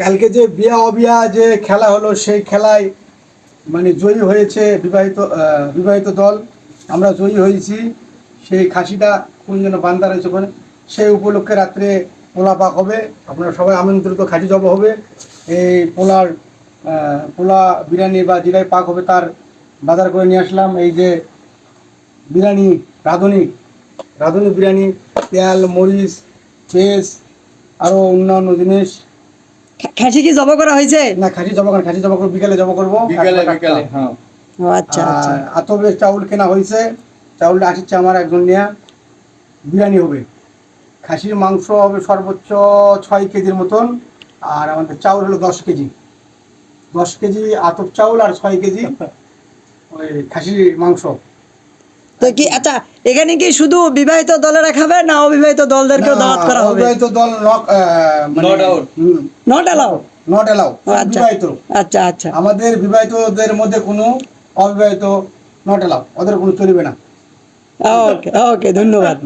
কালকে যে বিয়া অবিয়া যে খেলা হলো সেই খেলায় মানে জয়ী হয়েছে বিবাহিত দল। আমরা জয়ী হয়েছি। সেই খাসিটা কোন যেন বান্দা রয়েছে ওখানে, সেই উপলক্ষে রাত্রে পোলা পাক হবে। আপনারা সবাই আমন্ত্রিত, খাসি জব হবে। এই পোলা বিরিয়ানি বা জিরাই পাক হবে, তার বাজার করে নিয়ে আসলাম। এই যে বিরিয়ানি, রাঁধুনি বিরিয়ানি, তেল, মরিচ, পেঁয়াজ, আরও অন্যান্য জিনিস। খাসি কি জব করা হয়েছে? না, খাসি জবা করবো, বিকালে জবা করবো। বিকালে হ্যাঁ। ও আচ্ছা আচ্ছা। আর আতবের চাউল কেনা হয়েছে, চাউলটা আসছে আমার একজন নিয়ে। বিরিয়ানি হবে, খাসির মাংস হবে সর্বোচ্চ 6 কেজির মতন। আর আমাদের চাউল হলো 10 কেজি, 10 কেজি আতপ চাউল আর 6 কেজি ওই খাসির মাংস। তো কি আচ্ছা, এখানে কি শুধু বিবাহিত দলেরা খাবে না অবিবাহিত দলদেরকেও দাওয়াত করা হবে? অবিবাহিত দল Not out. Not allow? Not allow. আচ্ছা বিবাহিত, আচ্ছা আচ্ছা। আমাদের বিবাহিতদের মধ্যে কোনো অবিবাহিত নট এলাও, ওদের কোনো চলবে না। ওকে ওকে, ধন্যবাদ।